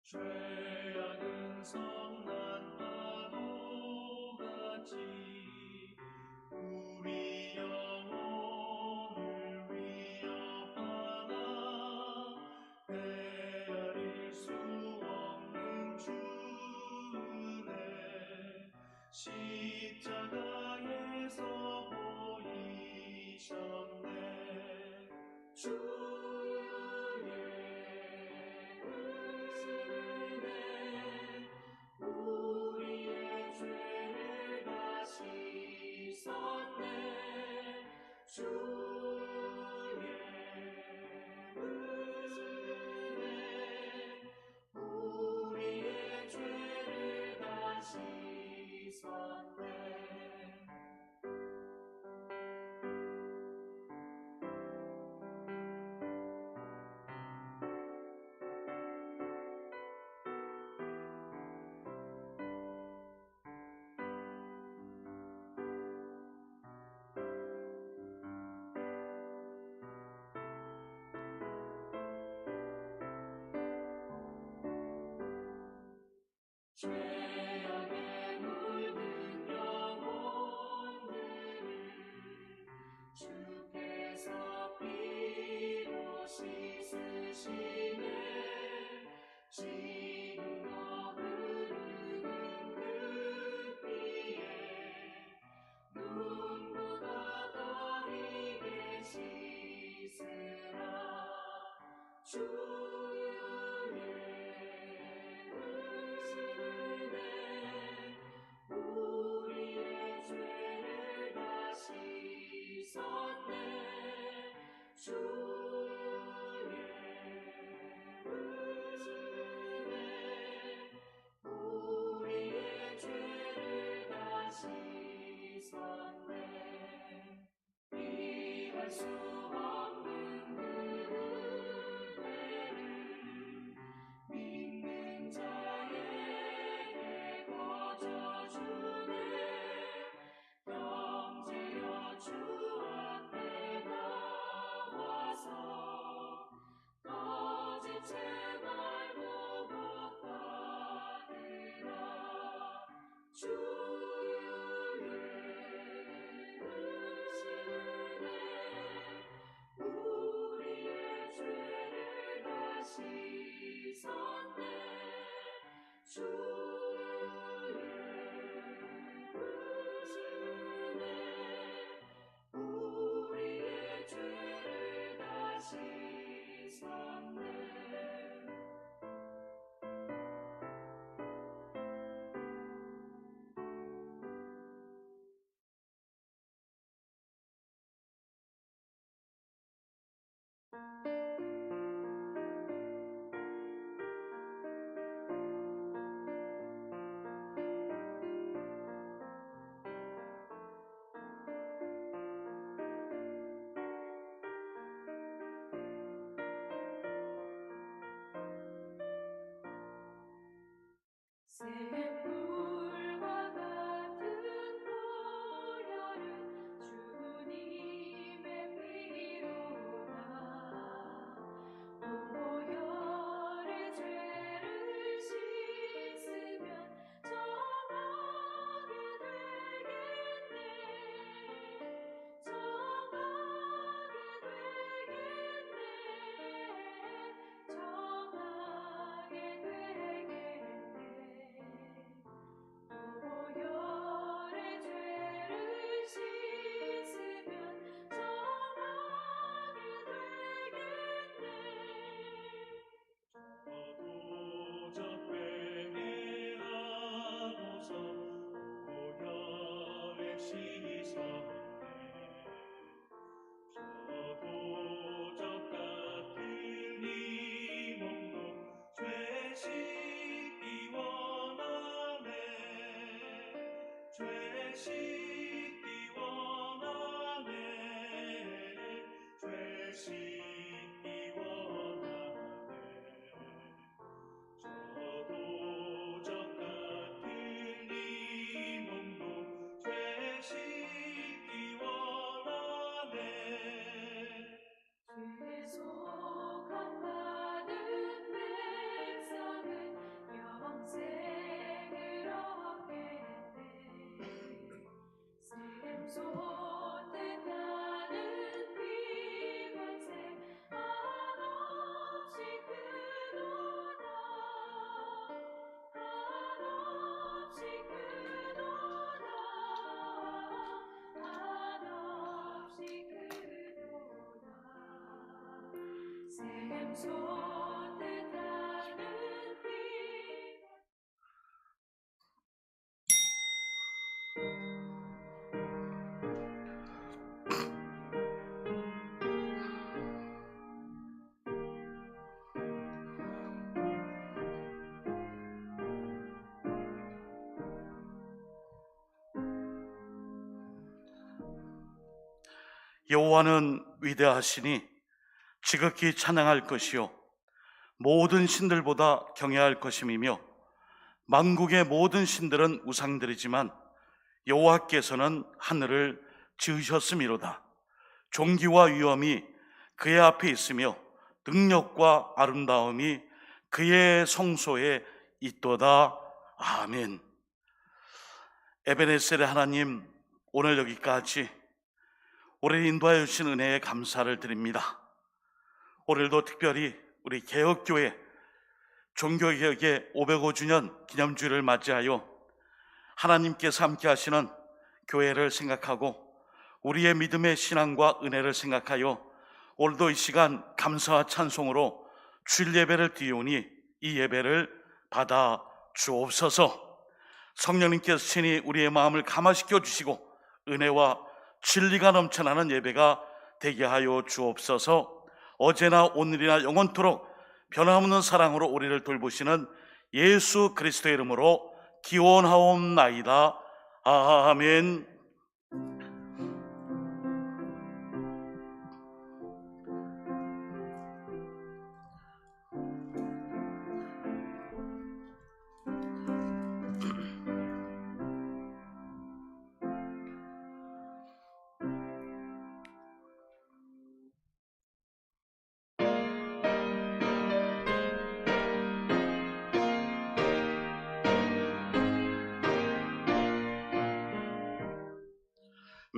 죄악은 성난 파도같이 우리 영혼을 위협하나 헤아릴 수 없는 주의 십자가에서 보이셨네. 주의 은혜 우리의 죄를 다시 썼네. 주의 은혜 우리의 죄를 다시 썼네. 죄악에 물든 영혼들을 주께서 피로 씻으시네. 지금도 흐르는 그 피에 눈보다 더 희게 씻으라. 주의 은혜 우리의 죄를 다시 썼네. 주의 은혜 우리의 죄를 다시 썼네. 이해할 수 없는 그 은혜를 믿는 자에게 거저주네. 형제여 주 앞에 나와서 거짓 제발 보고 받으라. 주의 은혜 우리의 죄를 다시 썼네. 주의 은혜 우리의 죄를 다시 썼네. 샘물과 같은 보혈은 주님의 피로다. 보혈의 죄를 씻으면 정하게 되겠네. 정하게 되겠네. 정하게 되겠네. 보혈의 죄를 씻으면 정하게 되겠네. 저도 적배하고서 보혈에 씻었네. 저도 적 같은 이 몸도 죄 씻기 원하네. 죄 씻기 원하네. 죄 씻기 원하네. 저도 적 같은 이 몸도 죄 씻기 원하네. 죄 속함 받은 백성은 여호와는 위대하시니 지극히 찬양할 것이요 모든 신들보다 경외할 것임이며 만국의 모든 신들은 우상들이지만 여호와께서는 하늘을 지으셨음이로다. 존귀와 위엄이 그의 앞에 있으며 능력과 아름다움이 그의 성소에 있도다. 아멘. 에베네셀의 하나님, 오늘 여기까지 우리를 인도하여 주신 은혜에 감사를 드립니다. 오늘도 특별히 우리 개혁교회 종교개혁의 505주년 기념주일을 맞이하여 하나님께서 함께 하시는 교회를 생각하고 우리의 믿음의 신앙과 은혜를 생각하여 오늘도 이 시간 감사와 찬송으로 주일 예배를 드리오니 이 예배를 받아 주옵소서. 성령님께서 친히 우리의 마음을 감화시켜 주시고 은혜와 진리가 넘쳐나는 예배가 되게 하여 주옵소서. 어제나 오늘이나 영원토록 변함없는 사랑으로 우리를 돌보시는 예수 그리스도의 이름으로 기원하옵나이다. 아멘.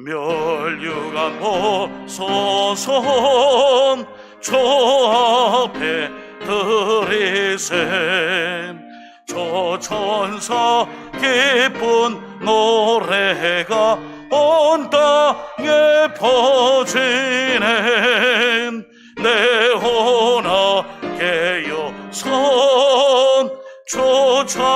멸류관 보소서 저 앞에 들이셈 저 천사 기쁜 노래가 온 땅에 퍼지네 내 혼하게여 선 조차송하여라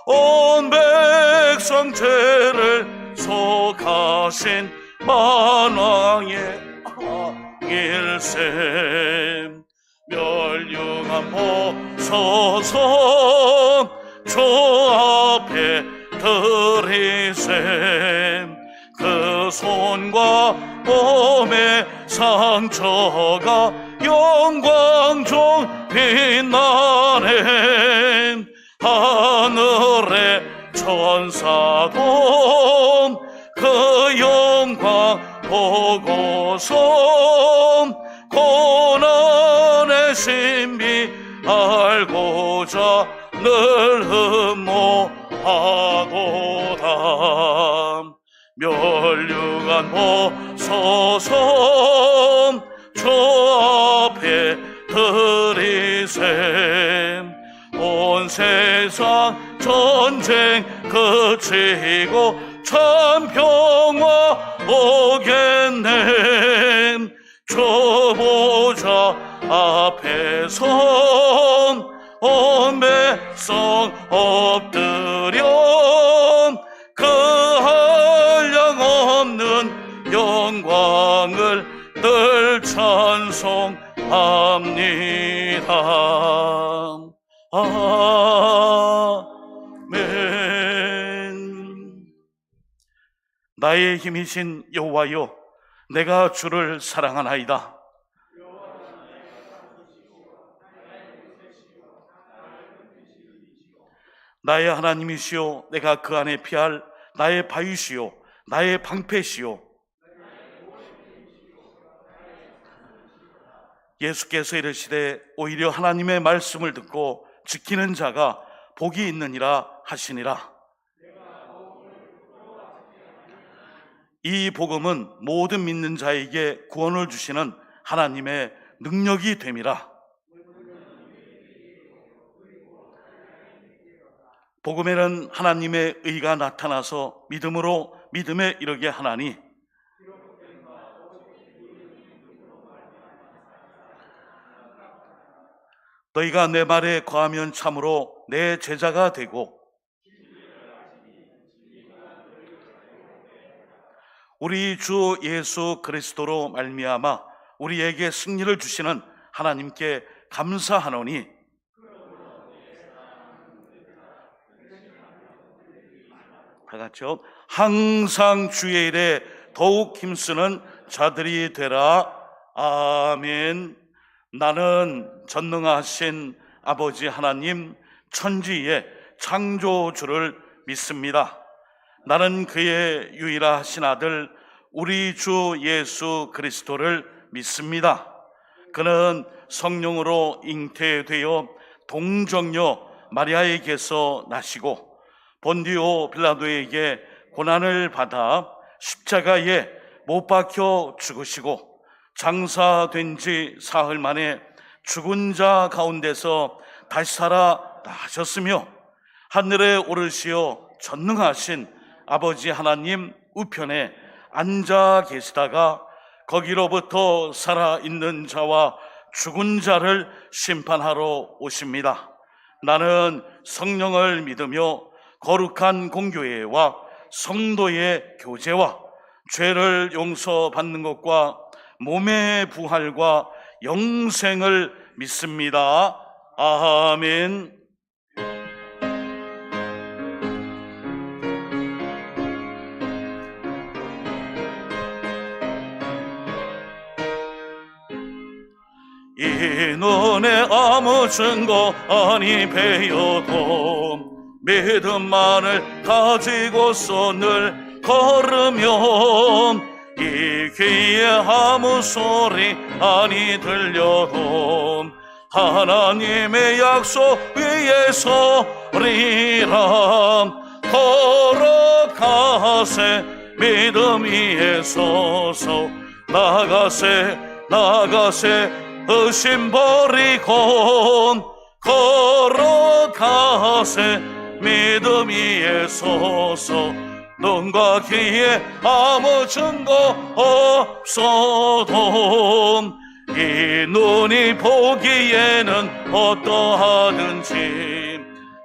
온 백성 죄를 속하신 만왕의 일셈 멸류관 보소서 저 앞에 들이셈 그 손과 몸의 상처가 영광 중 빛나네 하늘의 천사도 그 영광 보고서 고난의 신비 알고자 늘 흠모하도다 멸류관 보소서 저 앞에 들이셈 온 세상 전쟁 그치고 참 평화 오겠네 저 보좌 앞에 선 온 백성 엎드려 그 한량없는 영광을 늘 찬송합니다. 아멘. 나의 힘이신 여호와여 내가 주를 사랑하나이다. 나의 하나님이시여 내가 그 안에 피할 나의 바위시요 나의 방패시요 예수께서 이르시되 오히려 하나님의 말씀을 듣고 지키는 자가 복이 있느니라 하시니라. 이 복음은 모든 믿는 자에게 구원을 주시는 하나님의 능력이 됨이라. 복음에는 하나님의 의가 나타나서 믿음으로 믿음에 이르게 하나니 너희가 내 말에 거하면 참으로 내 제자가 되고 우리 주 예수 그리스도로 말미암아 우리에게 승리를 주시는 하나님께 감사하노니 다 같이요. 항상 주의 일에 더욱 힘쓰는 자들이 되라. 아멘. 나는 전능하신 아버지 하나님 천지의 창조주를 믿습니다. 나는 그의 유일하신 아들 우리 주 예수 그리스도를 믿습니다. 그는 성령으로 잉태되어 동정녀 마리아에게서 나시고 본디오 빌라도에게 고난을 받아 십자가에 못 박혀 죽으시고 장사된 지 사흘 만에 죽은 자 가운데서 다시 살아 나셨으며 하늘에 오르시어 전능하신 아버지 하나님 우편에 앉아 계시다가 거기로부터 살아있는 자와 죽은 자를 심판하러 오십니다. 나는 성령을 믿으며 거룩한 공교회와 성도의 교제와 죄를 용서받는 것과 몸의 부활과 영생을 믿습니다. 아멘. 이 눈에 아무 증거 아니 배여도 믿음만을 가지고서 늘 걸으면 이 귀에 아무 소리 아니 들려도 하나님의 약속 위에 서리라. 걸어가세 믿음 위에 서서 나가세 의심 버리고 걸어가세 믿음 위에 서서 눈과 귀에 아무 증거 없어도 이 눈이 보기에는 어떠하든지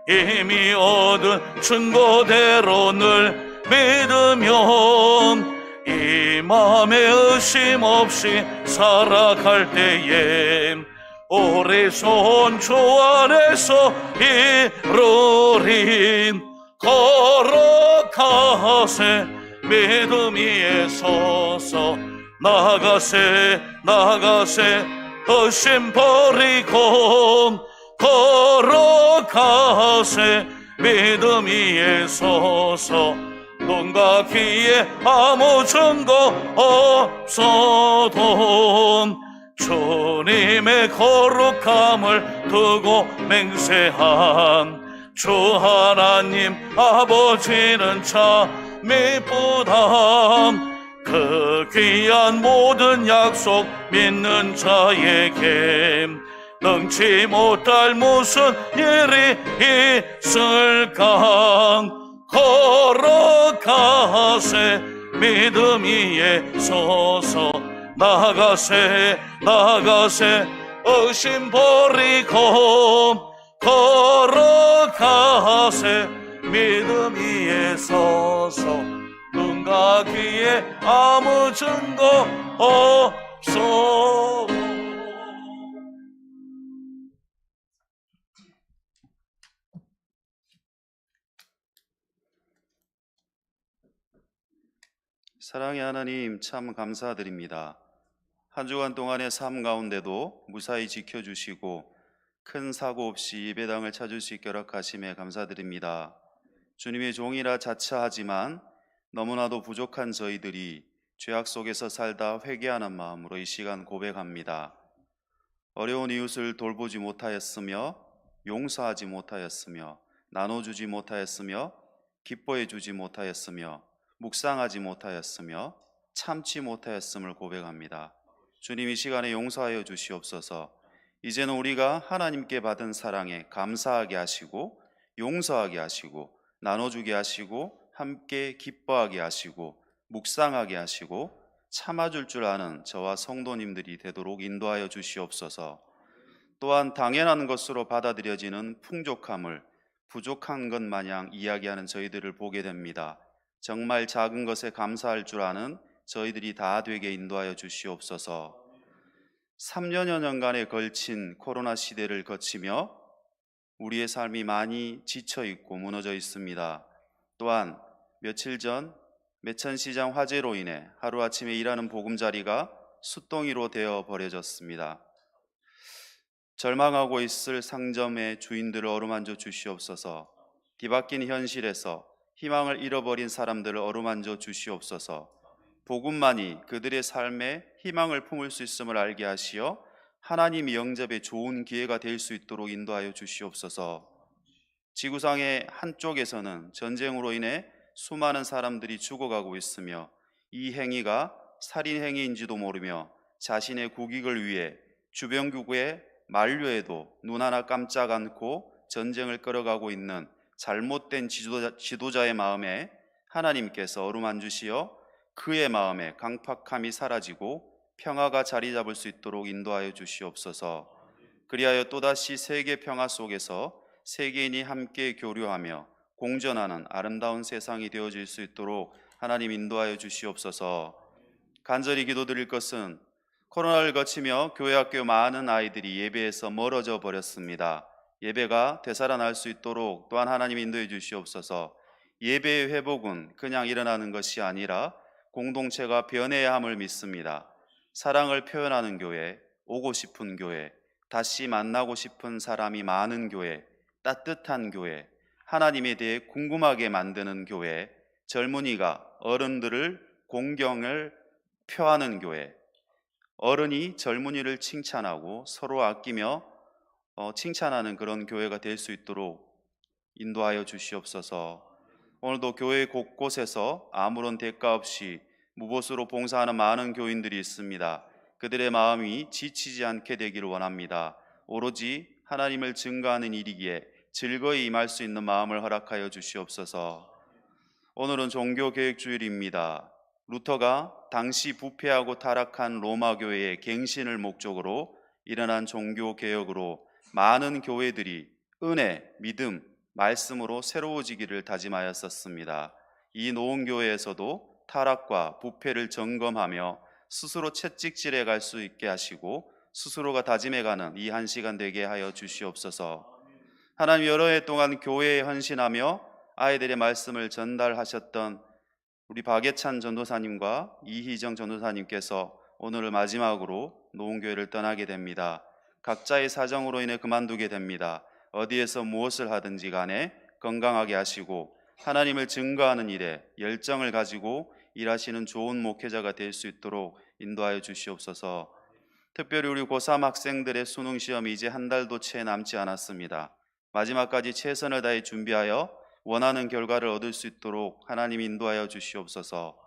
이미 얻은 증거대로 늘 믿으면 이 맘에 의심 없이 살아갈 때에 오래손 주 안에서 이루리. 걸어가세 믿음 위에 서서 나가세 의심 버리고 걸어가세 믿음 위에 서서 눈과 귀에 아무 증거 없어도 주님의 거룩함을 두고 맹세한 주 하나님 아버지는 참 이쁘다. 그 귀한 모든 약속 믿는 자에게 능치 못할 무슨 일이 있을까. 걸어가세 믿음 위에 서서 나가세 의심 버리고 걸어가세 믿음 위에 서서 눈과 귀에 아무 증거 없어. 사랑의 하나님 참 감사드립니다. 한 주간 동안의 삶 가운데도 무사히 지켜주시고 큰 사고 없이 예배당을 찾을 수 있게 허락하심에 감사드립니다. 주님의 종이라 자처하지만 너무나도 부족한 저희들이 죄악 속에서 살다 회개하는 마음으로 이 시간 고백합니다. 어려운 이웃을 돌보지 못하였으며 용서하지 못하였으며 나눠주지 못하였으며 기뻐해 주지 못하였으며 묵상하지 못하였으며 참지 못하였음을 고백합니다. 주님 이 시간에 용서하여 주시옵소서. 이제는 우리가 하나님께 받은 사랑에 감사하게 하시고 용서하게 하시고 나눠주게 하시고 함께 기뻐하게 하시고 묵상하게 하시고 참아줄 줄 아는 저와 성도님들이 되도록 인도하여 주시옵소서. 또한 당연한 것으로 받아들여지는 풍족함을 부족한 것 마냥 이야기하는 저희들을 보게 됩니다. 정말 작은 것에 감사할 줄 아는 저희들이 다 되게 인도하여 주시옵소서. 3년여 년간에 걸친 코로나 시대를 거치며 우리의 삶이 많이 지쳐 있고 무너져 있습니다. 또한 며칠 전 매천시장 화재로 인해 하루아침에 일하는 보금자리가 숫덩이로 되어 버려졌습니다. 절망하고 있을 상점의 주인들을 어루만져 주시옵소서. 뒤바뀐 현실에서 희망을 잃어버린 사람들을 어루만져 주시옵소서. 복음만이 그들의 삶에 희망을 품을 수 있음을 알게 하시어 하나님 영접의 좋은 기회가 될 수 있도록 인도하여 주시옵소서. 지구상의 한쪽에서는 전쟁으로 인해 수많은 사람들이 죽어가고 있으며 이 행위가 살인 행위인지도 모르며 자신의 국익을 위해 주변국의 만류에도 눈 하나 깜짝 않고 전쟁을 끌어가고 있는 잘못된 지도자의 마음에 하나님께서 어루만주시어 그의 마음에 강팍함이 사라지고 평화가 자리 잡을 수 있도록 인도하여 주시옵소서. 그리하여 또다시 세계 평화 속에서 세계인이 함께 교류하며 공존하는 아름다운 세상이 되어질 수 있도록 하나님 인도하여 주시옵소서. 간절히 기도드릴 것은 코로나를 거치며 교회 학교 많은 아이들이 예배에서 멀어져 버렸습니다. 예배가 되살아날 수 있도록 또한 하나님 인도해 주시옵소서. 예배의 회복은 그냥 일어나는 것이 아니라 공동체가 변해야 함을 믿습니다. 사랑을 표현하는 교회, 오고 싶은 교회, 다시 만나고 싶은 사람이 많은 교회, 따뜻한 교회, 하나님에 대해 궁금하게 만드는 교회, 젊은이가 어른들을 공경을 표하는 교회, 어른이 젊은이를 칭찬하고 서로 아끼며 칭찬하는 그런 교회가 될 수 있도록 인도하여 주시옵소서. 오늘도 교회 곳곳에서 아무런 대가 없이 무보수로 봉사하는 많은 교인들이 있습니다. 그들의 마음이 지치지 않게 되기를 원합니다. 오로지 하나님을 증거하는 일이기에 즐거이 임할 수 있는 마음을 허락하여 주시옵소서. 오늘은 종교개혁주일입니다. 루터가 당시 부패하고 타락한 로마 교회의 갱신을 목적으로 일어난 종교개혁으로 많은 교회들이 은혜, 믿음, 말씀으로 새로워지기를 다짐하였었습니다. 이 노은교회에서도 타락과 부패를 점검하며 스스로 채찍질해 갈 수 있게 하시고 스스로가 다짐해가는 이 한 시간 되게 하여 주시옵소서. 하나님, 여러 해 동안 교회에 헌신하며 아이들의 말씀을 전달하셨던 우리 박예찬 전도사님과 이희정 전도사님께서 오늘을 마지막으로 노은교회를 떠나게 됩니다. 각자의 사정으로 인해 그만두게 됩니다. 어디에서 무엇을 하든지 간에 건강하게 하시고 하나님을 증거하는 일에 열정을 가지고 일하시는 좋은 목회자가 될 수 있도록 인도하여 주시옵소서. 특별히 우리 고3 학생들의 수능 시험이 이제 한 달도 채 남지 않았습니다. 마지막까지 최선을 다해 준비하여 원하는 결과를 얻을 수 있도록 하나님 인도하여 주시옵소서.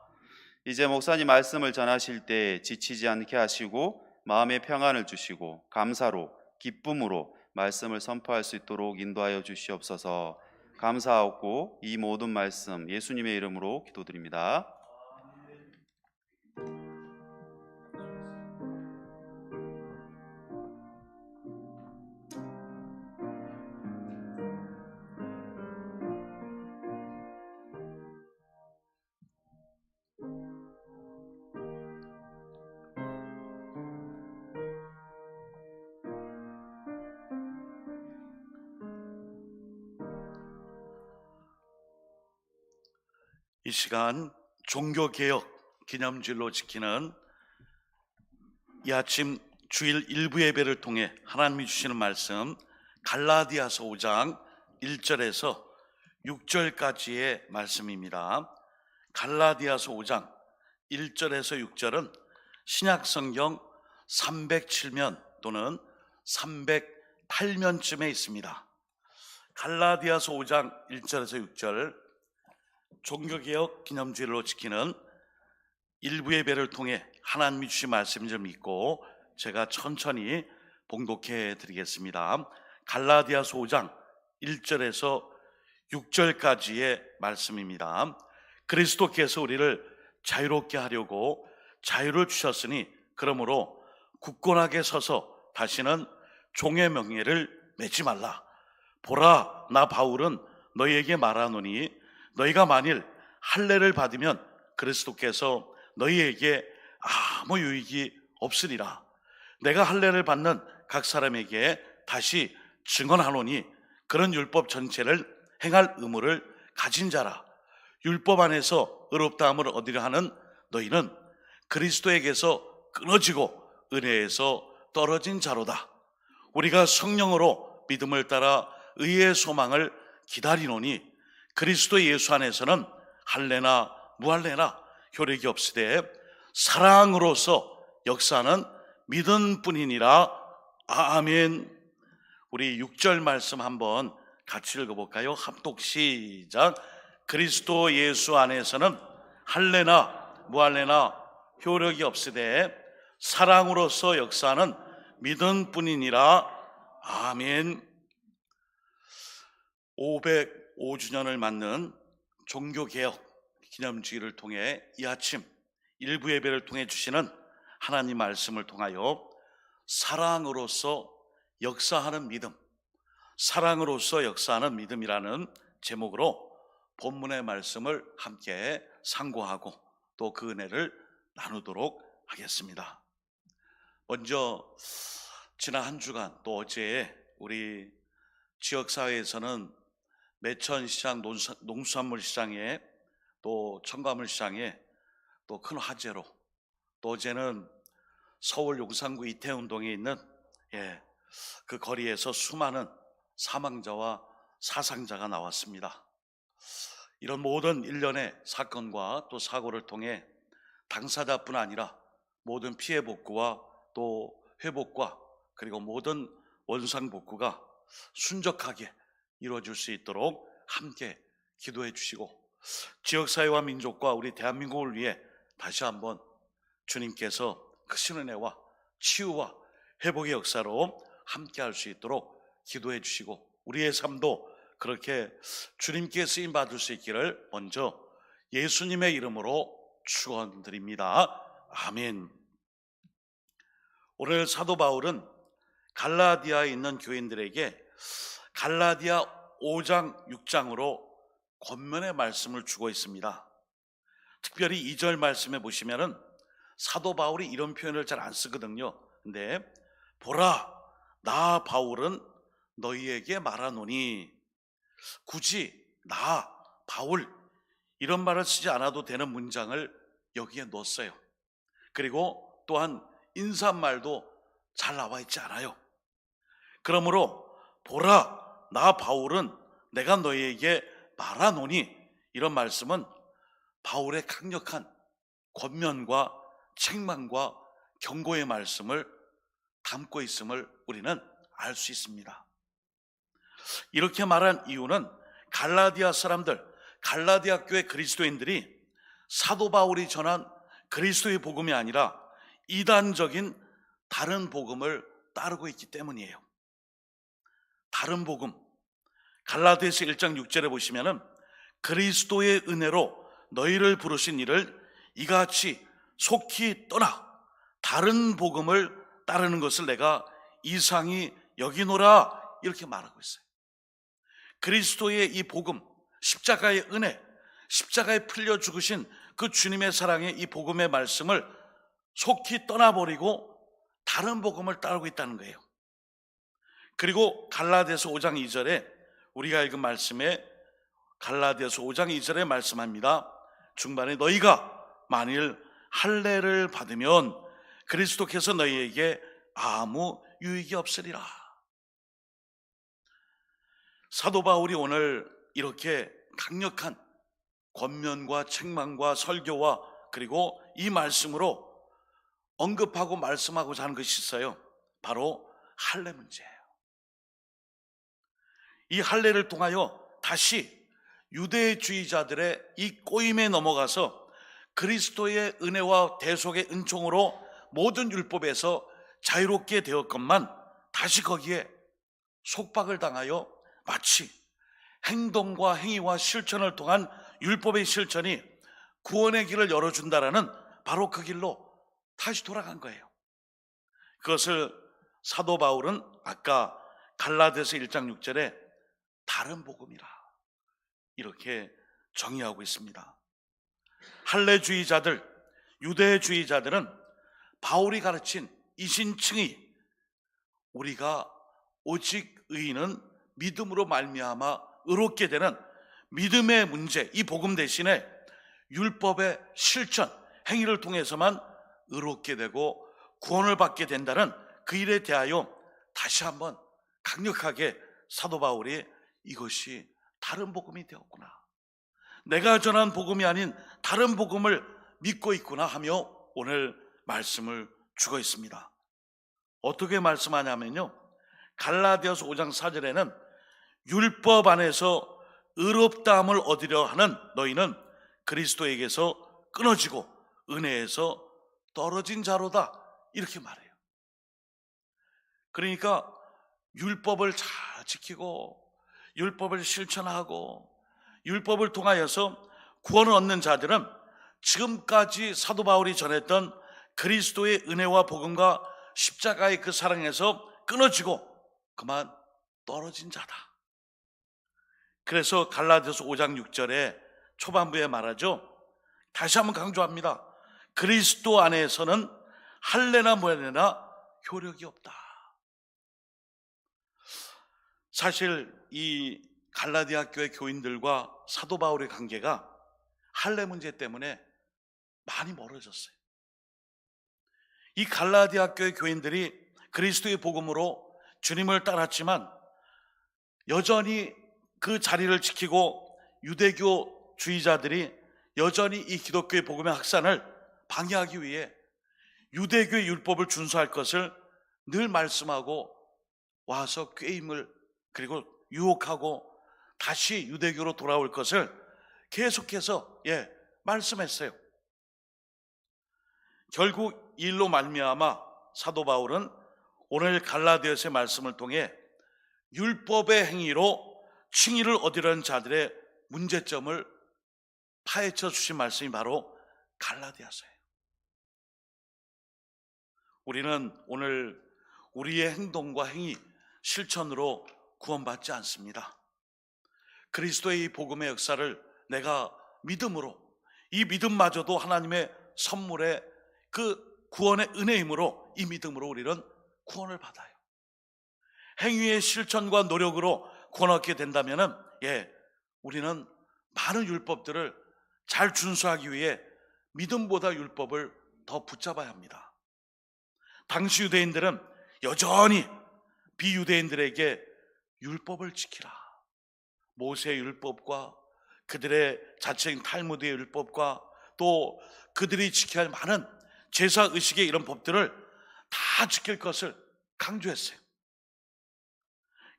이제 목사님 말씀을 전하실 때 지치지 않게 하시고 마음의 평안을 주시고 감사로 기쁨으로 말씀을 선포할 수 있도록 인도하여 주시옵소서. 감사하고 이 모든 말씀 예수님의 이름으로 기도드립니다. 이 시간 종교개혁 기념주일로 지키는 이 아침 주일 일부 예배를 통해 하나님이 주시는 말씀 갈라디아서 5장 1절에서 6절까지의 말씀입니다. 갈라디아서 5장 1절에서 6절은 신약성경 307면 또는 308면쯤에 있습니다. 갈라디아서 5장 1절에서 6절 종교개혁 기념주일로 지키는 일부 예배를 통해 하나님이 주신 말씀인 줄 믿고 제가 천천히 봉독해 드리겠습니다. 갈라디아서 5장 1절에서 6절까지의 말씀입니다. 그리스도께서 우리를 자유롭게 하려고 자유를 주셨으니 그러므로 굳건하게 서서 다시는 종의 명예를 맺지 말라. 보라, 나 바울은 너희에게 말하노니 너희가 만일 할례를 받으면 그리스도께서 너희에게 아무 유익이 없으리라. 내가 할례를 받는 각 사람에게 다시 증언하노니 그런 율법 전체를 행할 의무를 가진 자라. 율법 안에서 의롭다함을 얻으려 하는 너희는 그리스도에게서 끊어지고 은혜에서 떨어진 자로다. 우리가 성령으로 믿음을 따라 의의 소망을 기다리노니 그리스도 예수 안에서는 할례나 무할례나 효력이 없으되 사랑으로서 역사는 믿음 뿐이니라. 아멘. 우리 6절 말씀 한번 같이 읽어볼까요? 합독 시작. 그리스도 예수 안에서는 할례나 무할례나 효력이 없으되 사랑으로서 역사는 믿음 뿐이니라. 아멘. 505주년을 맞는 종교개혁 기념주의를 통해 이 아침 일부 예배를 통해 주시는 하나님 말씀을 통하여 사랑으로서 역사하는 믿음, 사랑으로서 역사하는 믿음이라는 제목으로 본문의 말씀을 함께 상고하고 또 그 은혜를 나누도록 하겠습니다. 먼저 지난 한 주간 또 어제 우리 지역사회에서는 매천시장, 농수산물시장에 또 첨가물시장에 또 큰 화재로, 또 어제는 서울 용산구 이태운동에 있는 그 거리에서 수많은 사망자와 사상자가 나왔습니다. 이런 모든 일련의 사건과 또 사고를 통해 당사자뿐 아니라 모든 피해 복구와 또 회복과 그리고 모든 원상 복구가 순적하게 이루어질 수 있도록 함께 기도해 주시고, 지역사회와 민족과 우리 대한민국을 위해 다시 한번 주님께서 크신 은혜와 치유와 회복의 역사로 함께 할 수 있도록 기도해 주시고, 우리의 삶도 그렇게 주님께 쓰임 받을 수 있기를 먼저 예수님의 이름으로 축원드립니다. 아멘. 오늘 사도 바울은 갈라디아에 있는 교인들에게 갈라디아 5장 6장으로 권면의 말씀을 주고 있습니다. 특별히 2절 말씀에 보시면은 사도 바울이 이런 표현을 잘 안 쓰거든요. 근데 보라, 나 바울은 너희에게 말하노니, 굳이 나 바울 이런 말을 쓰지 않아도 되는 문장을 여기에 넣었어요. 그리고 또한 인사말도 잘 나와 있지 않아요. 그러므로 보라, 나 바울은 내가 너희에게 말하노니, 이런 말씀은 바울의 강력한 권면과 책망과 경고의 말씀을 담고 있음을 우리는 알 수 있습니다. 이렇게 말한 이유는 갈라디아 사람들, 갈라디아 교회 그리스도인들이 사도 바울이 전한 그리스도의 복음이 아니라 이단적인 다른 복음을 따르고 있기 때문이에요. 다른 복음, 갈라디아서 1장 6절에 보시면은 그리스도의 은혜로 너희를 부르신 이를 이같이 속히 떠나 다른 복음을 따르는 것을 내가 이상히 여기노라, 이렇게 말하고 있어요. 그리스도의 이 복음, 십자가의 은혜, 십자가에 풀려 죽으신 그 주님의 사랑의 이 복음의 말씀을 속히 떠나버리고 다른 복음을 따르고 있다는 거예요. 그리고 갈라디아서 5장 2절에 우리가 읽은 말씀에 갈라디아서 5장 2절에 말씀합니다. 중반에 너희가 만일 할례를 받으면 그리스도께서 너희에게 아무 유익이 없으리라. 사도 바울이 오늘 이렇게 강력한 권면과 책망과 설교와 그리고 이 말씀으로 언급하고 말씀하고자 하는 것이 있어요. 바로 할례 문제예요. 이 할례를 통하여 다시 유대주의자들의 이 꼬임에 넘어가서 그리스도의 은혜와 대속의 은총으로 모든 율법에서 자유롭게 되었건만 다시 거기에 속박을 당하여 마치 행동과 행위와 실천을 통한 율법의 실천이 구원의 길을 열어준다라는 바로 그 길로 다시 돌아간 거예요. 그것을 사도 바울은 아까 갈라디아서 1장 6절에 다른 복음이라 이렇게 정의하고 있습니다. 할례주의자들, 유대주의자들은 바울이 가르친 이신칭의 우리가 오직 의인은 믿음으로 말미암아 의롭게 되는 믿음의 문제, 이 복음 대신에 율법의 실천, 행위를 통해서만 의롭게 되고 구원을 받게 된다는 그 일에 대하여 다시 한번 강력하게 사도 바울이 이것이 다른 복음이 되었구나, 내가 전한 복음이 아닌 다른 복음을 믿고 있구나 하며 오늘 말씀을 주고 있습니다. 어떻게 말씀하냐면요, 갈라디아서 5장 4절에는 율법 안에서 의롭다함을 얻으려 하는 너희는 그리스도에게서 끊어지고 은혜에서 떨어진 자로다, 이렇게 말해요. 그러니까 율법을 잘 지키고 율법을 실천하고 율법을 통하여서 구원을 얻는 자들은 지금까지 사도 바울이 전했던 그리스도의 은혜와 복음과 십자가의 그 사랑에서 끊어지고 그만 떨어진 자다. 그래서 갈라디아서 5장 6절에 초반부에 말하죠. 다시 한번 강조합니다. 그리스도 안에서는 할례나 무할례나 효력이 없다. 사실 이 갈라디아 교회 교인들과 사도 바울의 관계가 할례 문제 때문에 많이 멀어졌어요. 이 갈라디아 교회 교인들이 그리스도의 복음으로 주님을 따랐지만 여전히 그 자리를 지키고 유대교주의자들이 여전히 이 기독교의 복음의 확산을 방해하기 위해 유대교의 율법을 준수할 것을 늘 말씀하고 와서 꾀임을 그리고 유혹하고 다시 유대교로 돌아올 것을 계속해서 말씀했어요. 결국 이 일로 말미암아 사도 바울은 오늘 갈라디아서의 말씀을 통해 율법의 행위로 칭의를 얻으려는 자들의 문제점을 파헤쳐 주신 말씀이 바로 갈라디아서예요. 우리는 오늘 우리의 행동과 행위, 실천으로 구원받지 않습니다. 그리스도의 이 복음의 역사를 내가 믿음으로, 이 믿음마저도 하나님의 선물의 그 구원의 은혜이므로 이 믿음으로 우리는 구원을 받아요. 행위의 실천과 노력으로 구원 얻게 된다면 우리는 많은 율법들을 잘 준수하기 위해 믿음보다 율법을 더 붙잡아야 합니다. 당시 유대인들은 여전히 비유대인들에게 율법을 지키라, 모세의 율법과 그들의 자체인 탈무드의 율법과 또 그들이 지켜야 할 많은 제사의식의 이런 법들을 다 지킬 것을 강조했어요.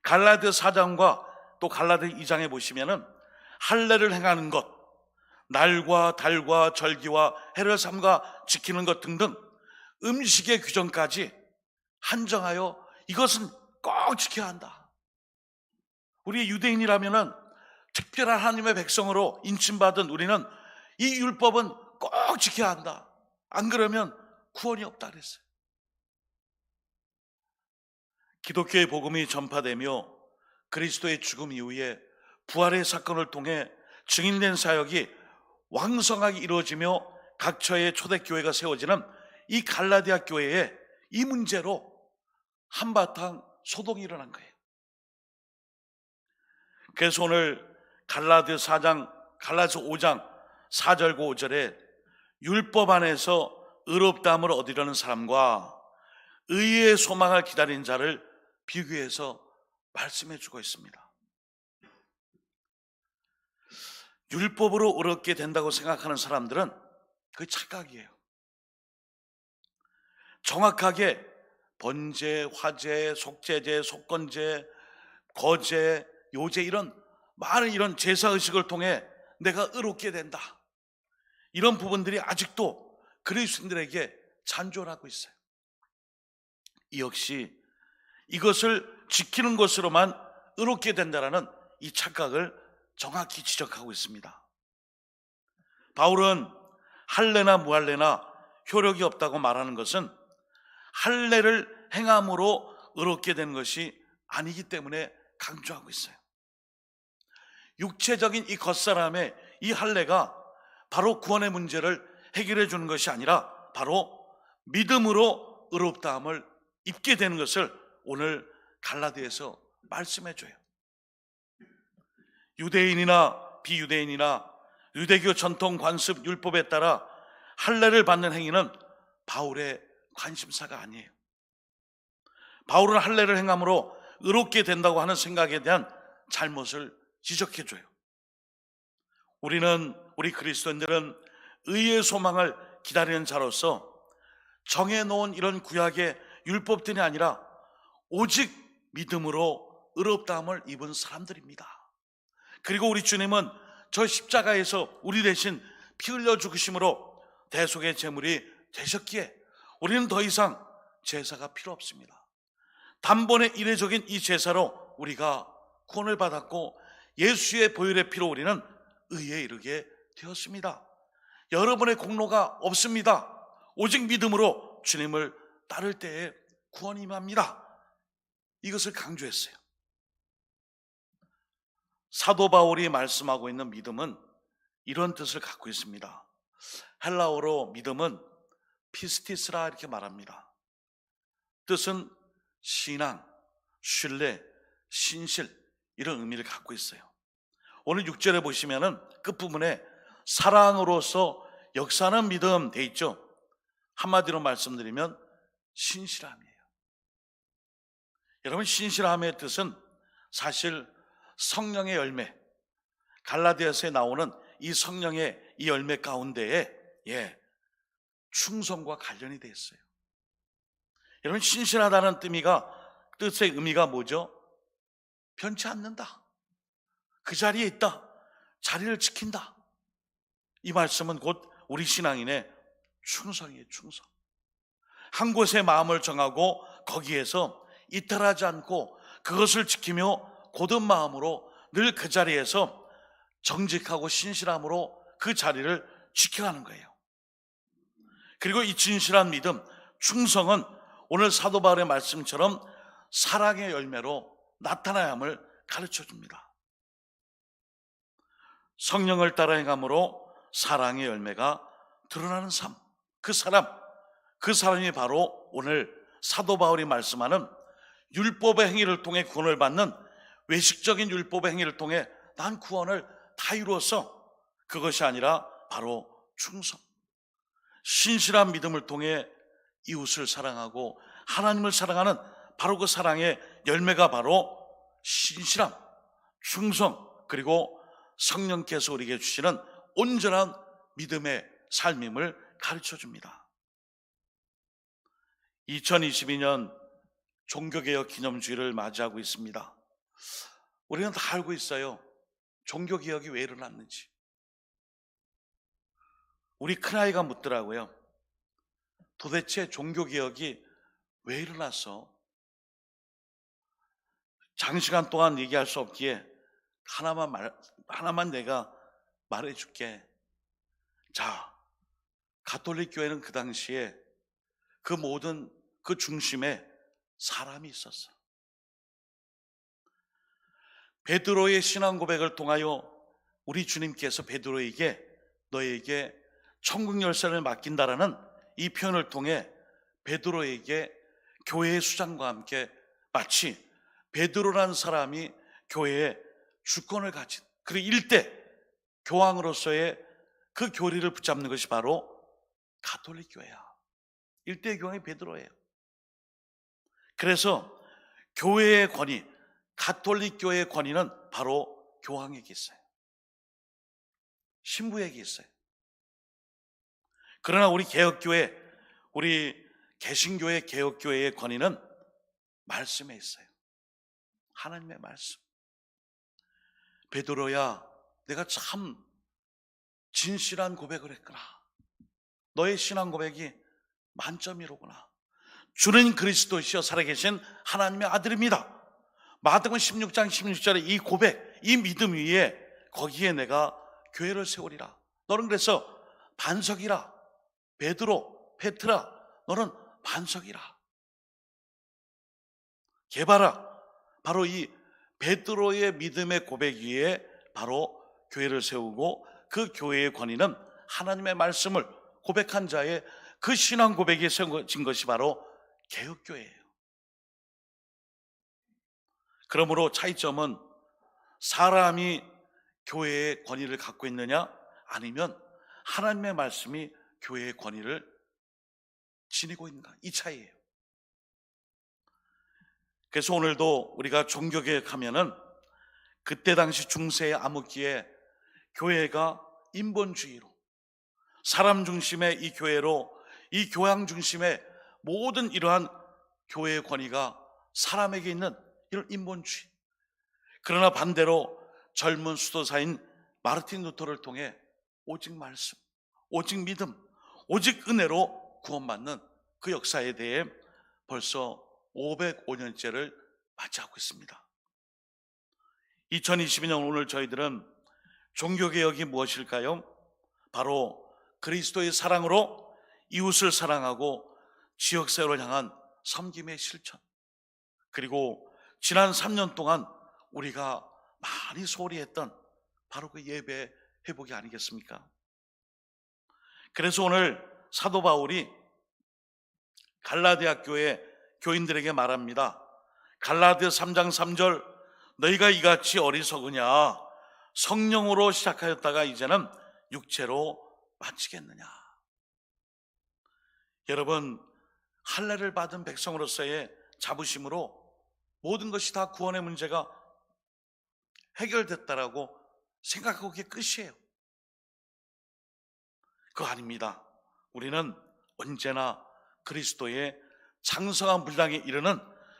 갈라디아 4장과 또 갈라디아 2장에 보시면은 할례를 행하는 것, 날과 달과 절기와 해를 삼가 지키는 것 등등 음식의 규정까지 한정하여 이것은 꼭 지켜야 한다. 우리 유대인이라면은 특별한 하나님의 백성으로 인침받은 우리는 이 율법은 꼭 지켜야 한다. 안 그러면 구원이 없다 그랬어요. 기독교의 복음이 전파되며 그리스도의 죽음 이후에 부활의 사건을 통해 증인된 사역이 왕성하게 이루어지며 각처의 초대교회가 세워지는 이 갈라디아 교회에 이 문제로 한바탕 소동이 일어난 거예요. 그래서 오늘 갈라디아 4장, 갈라디아 5장 4절과 5절에 율법 안에서 의롭다함을 얻으려는 사람과 의의 소망을 기다리는 자를 비교해서 말씀해 주고 있습니다. 율법으로 의롭게 된다고 생각하는 사람들은 그게 착각이에요. 정확하게 번제, 화제, 속죄제, 속건제, 거제, 요제 이런 많은 이런 제사의식을 통해 내가 의롭게 된다, 이런 부분들이 아직도 그리스도인들에게 잔존하고 있어요. 이 역시 이것을 지키는 것으로만 의롭게 된다라는 이 착각을 정확히 지적하고 있습니다. 바울은 할례나 무할례나 효력이 없다고 말하는 것은 할례를 행함으로 의롭게 되는 것이 아니기 때문에 강조하고 있어요. 육체적인 이 겉사람의 이 할례가 바로 구원의 문제를 해결해 주는 것이 아니라 바로 믿음으로 의롭다함을 입게 되는 것을 오늘 갈라디아에서 말씀해 줘요. 유대인이나 비유대인이나 유대교 전통 관습 율법에 따라 할례를 받는 행위는 바울의 관심사가 아니에요. 바울은 할례를 행함으로 의롭게 된다고 하는 생각에 대한 잘못을 지적해 줘요. 우리 그리스도인들은 의의 소망을 기다리는 자로서 정해놓은 이런 구약의 율법들이 아니라 오직 믿음으로 의롭다함을 입은 사람들입니다. 그리고 우리 주님은 저 십자가에서 우리 대신 피 흘려 죽으심으로 대속의 제물이 되셨기에 우리는 더 이상 제사가 필요 없습니다. 단번에 이례적인 이 제사로 우리가 구원을 받았고 예수의 보혈의 피로 우리는 의에 이르게 되었습니다. 여러분의 공로가 없습니다. 오직 믿음으로 주님을 따를 때에 구원이 임합니다. 이것을 강조했어요. 사도 바울이 말씀하고 있는 믿음은 이런 뜻을 갖고 있습니다. 헬라어로 믿음은 피스티스라 이렇게 말합니다. 뜻은 신앙, 신뢰, 신실 이런 의미를 갖고 있어요. 오늘 6절에 보시면은 끝부분에 사랑으로서 역사하는 믿음 돼 있죠. 한마디로 말씀드리면 신실함이에요. 여러분, 신실함의 뜻은 사실 성령의 열매, 갈라디아서에 나오는 이 성령의 이 열매 가운데에 충성과 관련이 되어 있어요. 여러분, 신실하다는 뜻의 의미가 뭐죠? 변치 않는다. 그 자리에 있다. 자리를 지킨다. 이 말씀은 곧 우리 신앙인의 충성이에요. 충성. 한 곳에 마음을 정하고 거기에서 이탈하지 않고 그것을 지키며 곧은 마음으로 늘 그 자리에서 정직하고 신실함으로 그 자리를 지켜가는 거예요. 그리고 이 진실한 믿음, 충성은 오늘 사도 바울의 말씀처럼 사랑의 열매로 나타나야 함을 가르쳐 줍니다. 성령을 따라 행함으로 사랑의 열매가 드러나는 삶, 그 사람이 바로 오늘 사도 바울이 말씀하는 율법의 행위를 통해 구원을 받는 외식적인 율법의 행위를 통해 난 구원을 다 이루어서 그것이 아니라 바로 충성, 신실한 믿음을 통해 이웃을 사랑하고 하나님을 사랑하는 바로 그 사랑의 열매가 바로 신실함, 충성, 그리고 성령께서 우리에게 주시는 온전한 믿음의 삶임을 가르쳐 줍니다. 2022년 종교개혁 기념주의를 맞이하고 있습니다. 우리는 다 알고 있어요. 종교개혁이 왜 일어났는지. 우리 큰아이가 묻더라고요. 도대체 종교개혁이 왜 일어났어? 장시간 동안 얘기할 수 없기에 하나만 내가 말해줄게. 자, 가톨릭 교회는 그 당시에 그 모든 그 중심에 사람이 있었어. 베드로의 신앙 고백을 통하여 우리 주님께서 베드로에게 너에게 천국 열쇠를 맡긴다라는 이 표현을 통해 베드로에게 교회의 수장과 함께 마치 베드로라는 사람이 교회의 주권을 가진 그리고 일대 교황으로서의 그 교리를 붙잡는 것이 바로 가톨릭 교회야. 일대 교황이 베드로예요. 그래서 교회의 권위, 가톨릭 교회의 권위는 바로 교황에게 있어요. 신부에게 있어요. 그러나 우리 개혁교회, 우리 개신교회 개혁교회의 권위는 말씀에 있어요. 하나님의 말씀. 베드로야, 내가 참 진실한 고백을 했구나. 너의 신앙 고백이 만점이로구나. 주는 그리스도시여 살아계신 하나님의 아들입니다. 마태복음 16장 16절에 이 고백, 이 믿음 위에 거기에 내가 교회를 세우리라. 너는 그래서 반석이라. 베드로, 페트라, 너는 반석이라. 개발아. 바로 이 베드로의 믿음의 고백 위에 바로 교회를 세우고 그 교회의 권위는 하나님의 말씀을 고백한 자의 그 신앙 고백이 세워진 것이 바로 개혁교회예요. 그러므로 차이점은 사람이 교회의 권위를 갖고 있느냐, 아니면 하나님의 말씀이 교회의 권위를 지니고 있는가, 이 차이예요. 그래서 오늘도 우리가 종교개혁하면은 그때 당시 중세의 암흑기에 교회가 인본주의로, 사람 중심의 이 교회로, 이 교양 중심의 모든 이러한 교회의 권위가 사람에게 있는 이런 인본주의. 그러나 반대로 젊은 수도사인 마르틴 루터를 통해 오직 말씀, 오직 믿음, 오직 은혜로 구원받는 그 역사에 대해 벌써 505년째를 맞이하고 있습니다. 2022년 오늘 저희들은 종교개혁이 무엇일까요? 바로 그리스도의 사랑으로 이웃을 사랑하고 지역사회를 향한 섬김의 실천, 그리고 지난 3년 동안 우리가 많이 소홀히 했던 바로 그 예배 회복이 아니겠습니까? 그래서 오늘 사도 바울이 갈라디아 교회 교인들에게 말합니다. 갈라디아 3장 3절, 너희가 이같이 어리석으냐? 성령으로 시작하였다가 이제는 육체로 마치겠느냐? 여러분, 할례를 받은 백성으로서의 자부심으로 모든 것이 다 구원의 문제가 해결됐다라고 생각하고 그게 끝이에요. 그거 아닙니다. 우리는 언제나 그리스도의 장성한 분량에 이르는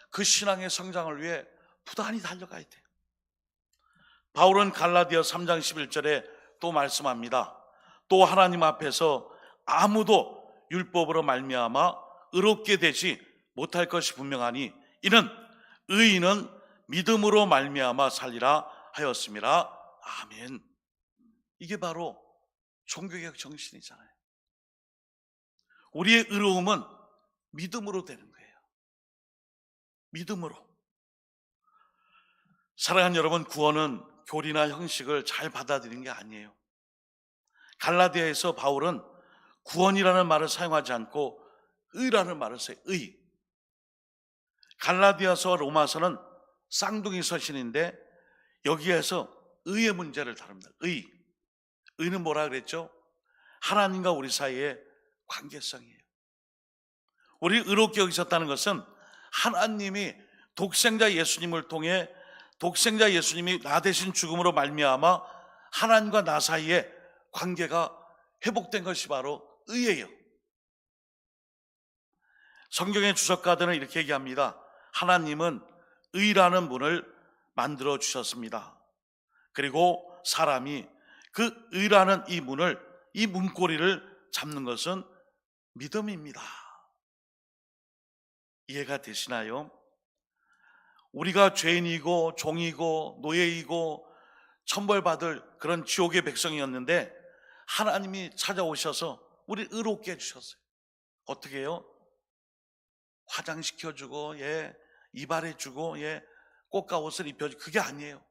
그 신앙의 성장을 위해 부단히 달려가야 돼요. 바울은 갈라디아 3장 11절에 또 말씀합니다. 또 하나님 앞에서 아무도 율법으로 말미암아 의롭게 되지 못할 것이 분명하니 이는 의인은 믿음으로 말미암아 살리라 하였습니다. 아멘. 이게 바로 종교개혁 정신이잖아요. 우리의 의로움은 믿음으로 되는 거예요. 믿음으로. 사랑하는 여러분, 구원은 교리나 형식을 잘 받아들이는 게 아니에요. 갈라디아에서 바울은 구원이라는 말을 사용하지 않고 의라는 말을 써요. 의. 갈라디아서와 로마서는 쌍둥이 서신인데 여기에서 의의 문제를 다룹니다. 의. 의는 뭐라 그랬죠? 하나님과 우리 사이의 관계성이에요. 우리 의롭게 여기셨다는 것은 하나님이 독생자 예수님을 통해 독생자 예수님이 나 대신 죽음으로 말미암아 하나님과 나 사이의 관계가 회복된 것이 바로 의예요. 성경의 주석가들은 이렇게 얘기합니다. 하나님은 의라는 문을 만들어 주셨습니다. 그리고 사람이 그 의라는 이 문을, 이 문고리를 잡는 것은 믿음입니다. 이해가 되시나요? 우리가 죄인이고 종이고 노예이고 천벌받을 그런 지옥의 백성이었는데 하나님이 찾아오셔서 우리 의롭게 해주셨어요. 어떻게 해요? 화장시켜주고, 이발해주고, 꽃과 옷을 입혀주고, 그게 아니에요.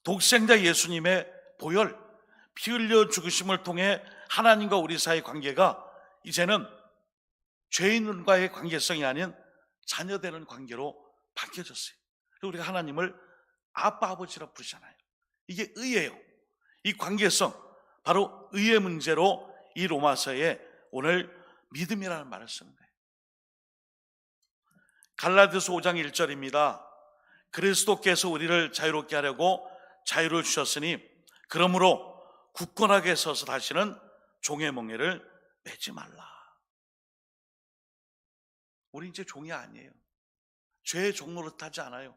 독생자 예수님의 보혈, 피 흘려 죽으심을 통해 하나님과 우리 사이의 관계가 이제는 죄인과의 관계성이 아닌 자녀되는 관계로 바뀌어졌어요. 그리고 우리가 하나님을 아빠, 아버지라 부르잖아요. 이게 의예요. 이 관계성, 바로 의의 문제로 이 로마서에 오늘 믿음이라는 말을 쓰는 거예요. 갈라디아서 5장 1절입니다. 그리스도께서 우리를 자유롭게 하려고 자유를 주셨으니 그러므로 굳건하게 서서 다시는 종의 멍에를 매지 말라. 우리 이제 종이 아니에요. 죄의 종노릇 하지 않아요.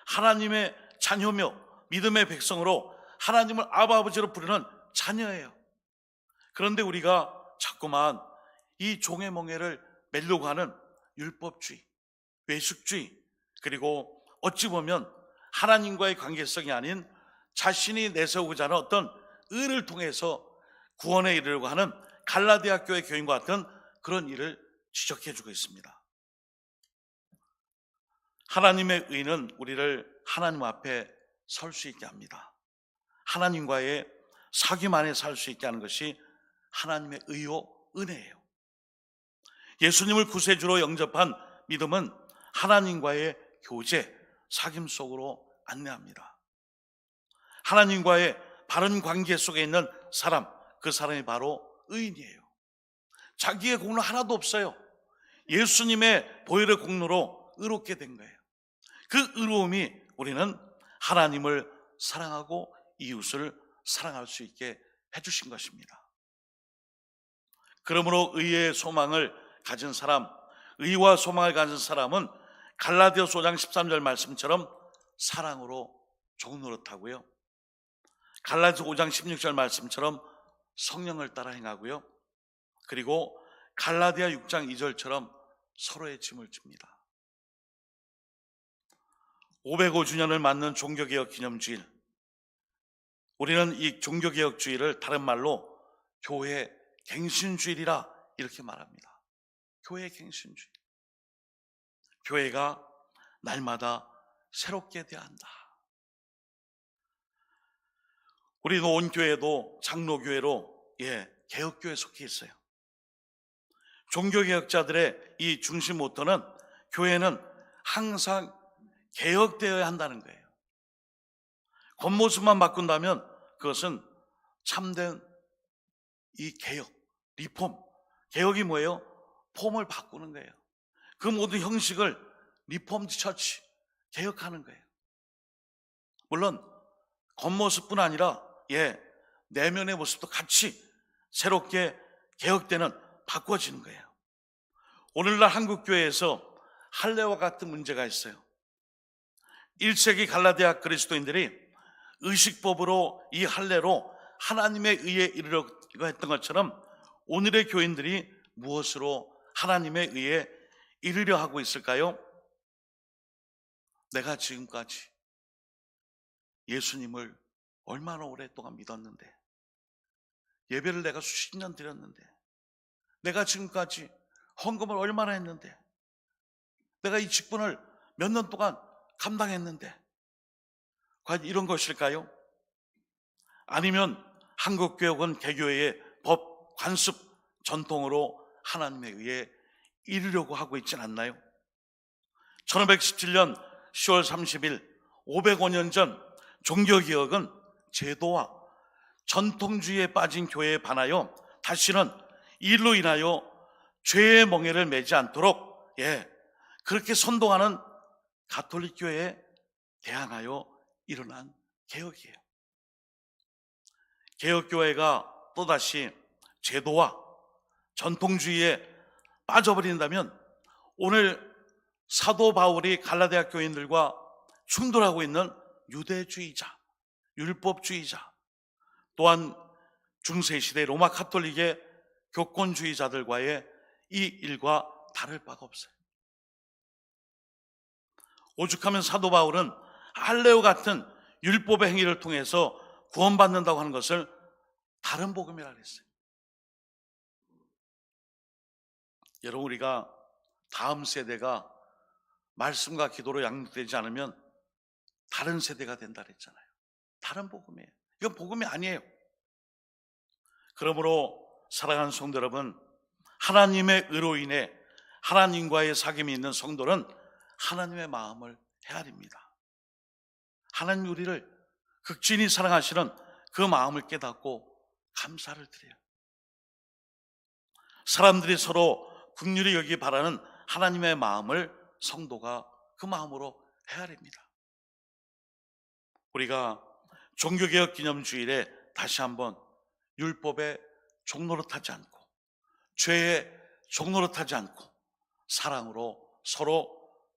하나님의 자녀며 믿음의 백성으로 하나님을 아바 아버지로 부르는 자녀예요. 그런데 우리가 자꾸만 이 종의 멍에를 매려고 하는 율법주의, 외식주의, 그리고 어찌 보면 하나님과의 관계성이 아닌 자신이 내세우고자 하는 어떤 의를 통해서 구원에 이르려고 하는 갈라디아 교회 교인과 같은 그런 일을 지적해 주고 있습니다. 하나님의 의는 우리를 하나님 앞에 설 수 있게 합니다. 하나님과의 사귐 안에 살 수 있게 하는 것이 하나님의 의요 은혜예요. 예수님을 구세주로 영접한 믿음은 하나님과의 교제, 사귐 속으로 안내합니다. 하나님과의 바른 관계 속에 있는 사람, 그 사람이 바로 의인이에요. 자기의 공로 하나도 없어요. 예수님의 보혈의 공로로 의롭게 된 거예요. 그 의로움이 우리는 하나님을 사랑하고 이웃을 사랑할 수 있게 해주신 것입니다. 그러므로 의의 소망을 가진 사람, 의와 소망을 가진 사람은 갈라디아서 5장 13절 말씀처럼 사랑으로 종노릇하고요, 갈라디아서 5장 16절 말씀처럼 성령을 따라 행하고요, 그리고 갈라디아 6장 2절처럼 서로의 짐을 집니다. 505주년을 맞는 종교개혁 기념주일, 우리는 이 종교개혁주의를 다른 말로 교회 갱신주일이라 이렇게 말합니다. 교회 갱신주일. 교회가 날마다 새롭게 돼야 한다. 우리 노원교회도 장로교회로 개혁교회에 속해 있어요. 종교개혁자들의 이 중심 모토는 교회는 항상 개혁되어야 한다는 거예요. 겉모습만 바꾼다면 그것은 참된 이 개혁, 리폼, 개혁이 뭐예요? 폼을 바꾸는 거예요. 그 모든 형식을 리폼 처치, 개혁하는 거예요. 물론 겉모습뿐 아니라 내면의 모습도 같이 새롭게 개혁되는, 바꿔지는 거예요. 오늘날 한국교회에서 할례와 같은 문제가 있어요. 1세기 갈라디아 그리스도인들이 의식법으로 이 할례로 하나님의 의에 이르려고 했던 것처럼 오늘의 교인들이 무엇으로 하나님의 의에 이르려 하고 있을까요? 내가 지금까지 예수님을 얼마나 오랫동안 믿었는데, 예배를 내가 수십 년 드렸는데, 내가 지금까지 헌금을 얼마나 했는데, 내가 이 직분을 몇 년 동안 감당했는데, 과연 이런 것일까요? 아니면 한국교역은 개교회의 법, 관습, 전통으로 하나님에 의해 이르려고 하고 있진 않나요? 1517년 10월 30일 505년 전 종교개혁은 제도와 전통주의에 빠진 교회에 반하여 다시는 이로 인하여 죄의 멍에를 매지 않도록 그렇게 선동하는 가톨릭 교회에 대항하여 일어난 개혁이에요. 개혁교회가 또다시 제도와 전통주의에 빠져버린다면 오늘 사도 바울이 갈라디아 교인들과 충돌하고 있는 유대주의자, 율법주의자, 또한 중세시대 로마 가톨릭의 교권주의자들과의 이 일과 다를 바가 없어요. 오죽하면 사도 바울은 할례와 같은 율법의 행위를 통해서 구원받는다고 하는 것을 다른 복음이라고 했어요. 여러분, 우리가 다음 세대가 말씀과 기도로 양육되지 않으면 다른 세대가 된다 그랬잖아요. 다른 복음이에요. 이건 복음이 아니에요. 그러므로 사랑하는 성도 여러분, 하나님의 의로 인해 하나님과의 사귐이 있는 성도는 하나님의 마음을 헤아립니다. 하나님 우리를 극진히 사랑하시는 그 마음을 깨닫고 감사를 드려요. 사람들이 서로 긍휼히 여기 바라는 하나님의 마음을 성도가 그 마음으로 헤아립니다. 우리가 종교개혁 기념주일에 다시 한번 율법에 종노릇하지 않고, 죄에 종노릇하지 않고 사랑으로 서로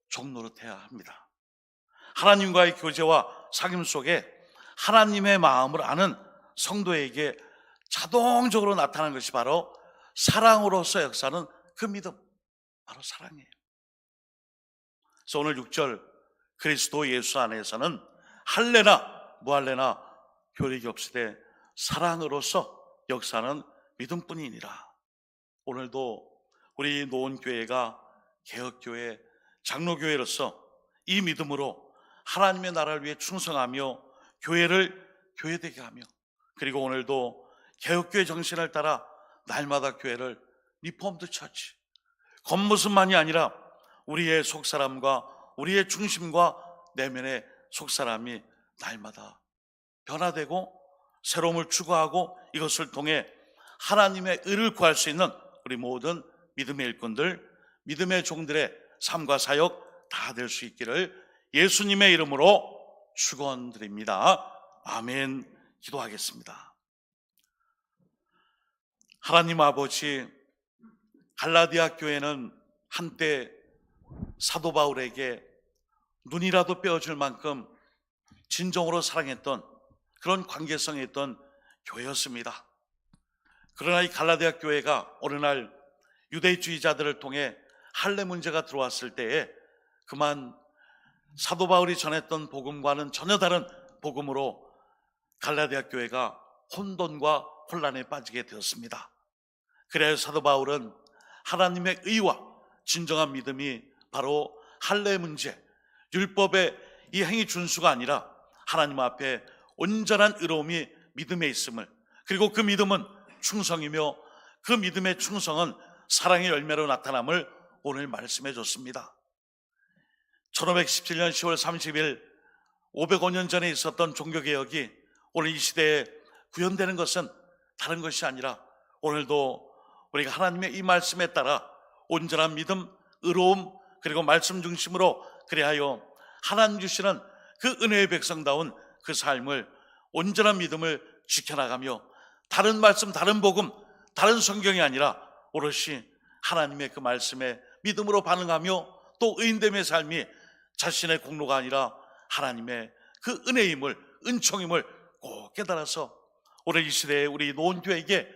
종노릇해야 합니다. 하나님과의 교제와 사귐 속에 하나님의 마음을 아는 성도에게 자동적으로 나타나는 것이 바로 사랑으로서 역사는 그 믿음, 바로 사랑이에요. 그래서 오늘 6절 그리스도 예수 안에서는 할례나 무할례나 교리가 없으되 사랑으로서 역사는 믿음뿐이니라. 오늘도 우리 노원교회가 개혁교회, 장로교회로서 이 믿음으로 하나님의 나라를 위해 충성하며 교회를 교회되게 하며, 그리고 오늘도 개혁교회 정신을 따라 날마다 교회를 리폼드 처치, 겉모습만이 아니라 우리의 속사람과 우리의 중심과 내면의 속사람이 날마다 변화되고 새로움을 추구하고, 이것을 통해 하나님의 의를 구할 수 있는 우리 모든 믿음의 일꾼들, 믿음의 종들의 삶과 사역 다 될 수 있기를 예수님의 이름으로 축원드립니다. 아멘. 기도하겠습니다. 하나님 아버지, 갈라디아 교회는 한때 사도 바울에게 눈이라도 빼어줄 만큼 진정으로 사랑했던 그런 관계성이 있던 교회였습니다. 그러나 이 갈라디아 교회가 어느 날 유대주의자들을 통해 할례 문제가 들어왔을 때에 그만 사도 바울이 전했던 복음과는 전혀 다른 복음으로 갈라디아 교회가 혼돈과 혼란에 빠지게 되었습니다. 그래서 사도 바울은 하나님의 의와 진정한 믿음이 바로 할례 문제, 율법의 이 행위 준수가 아니라 하나님 앞에 온전한 의로움이 믿음에 있음을, 그리고 그 믿음은 충성이며 그 믿음의 충성은 사랑의 열매로 나타남을 오늘 말씀해 줬습니다. 1517년 10월 30일 505년 전에 있었던 종교개혁이 오늘 이 시대에 구현되는 것은 다른 것이 아니라 오늘도 우리가 하나님의 이 말씀에 따라 온전한 믿음, 의로움, 그리고 말씀 중심으로 그리하여 하나님 주시는 그 은혜의 백성다운 그 삶을, 온전한 믿음을 지켜나가며 다른 말씀, 다른 복음, 다른 성경이 아니라 오롯이 하나님의 그 말씀에 믿음으로 반응하며 또 의인됨의 삶이 자신의 공로가 아니라 하나님의 그 은혜임을, 은총임을 꼭 깨달아서 오늘 이 시대에 우리 노원교회에게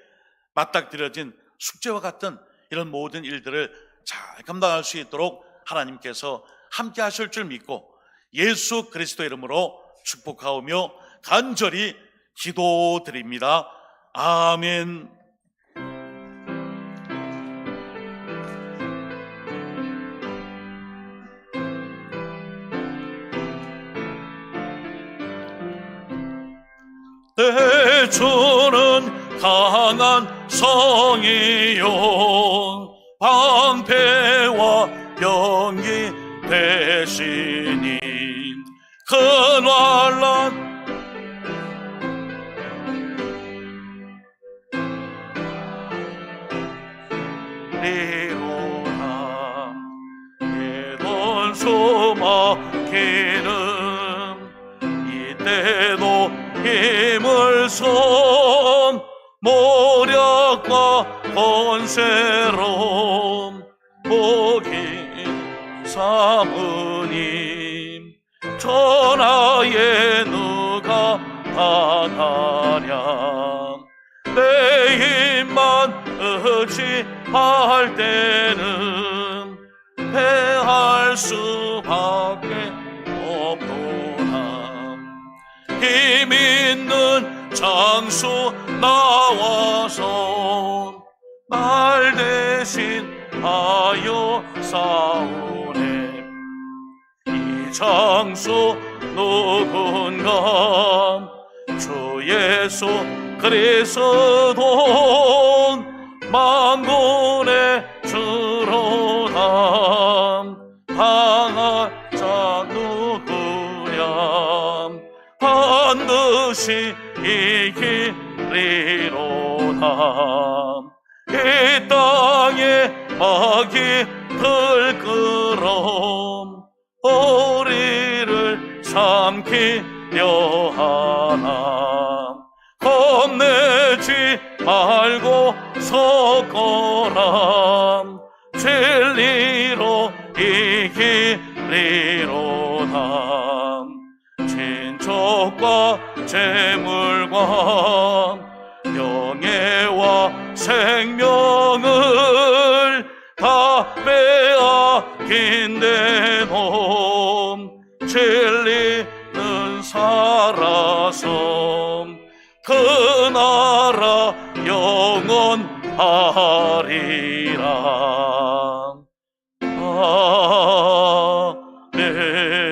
맞닥뜨려진 숙제와 같은 이런 모든 일들을 잘 감당할 수 있도록 하나님께서 함께 하실 줄 믿고 예수 그리스도의 이름으로 축복하오며 간절히 기도드립니다. 아멘. 내 주는 강한 성이요 방패와 병기 되시니 큰 환난 리로라 이돈 수막히는 이때도 힘을 손 모략과 권세로 복이 삼으니 천하에 누가 하나랴 내 힘만 의지할 때는 패할 수밖에 없도다 힘 있는 장수 나와서 날 대신 하여 싸우네 이 장수 누군가 주 예수 그리스도 만군의 주로다 당할 자 누구랴 반드시 이기리로다 이 땅에 막이 들끓어 우리를 삼키려 하나 겁내지 말고 서거라 진리로 이기리로다 친척과 재물과 명예와 생명을 다 빼앗긴데도 진리는 살아서 그 나라 영원하리라. 아멘.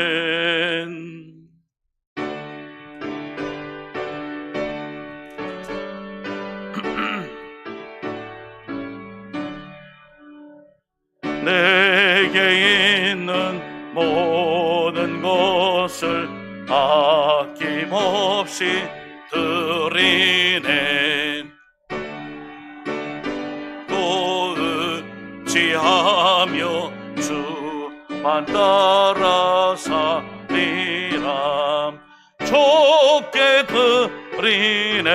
아낌없이 드리네. 또 의지하며 주만 따라 살리람. 좋게 드리네.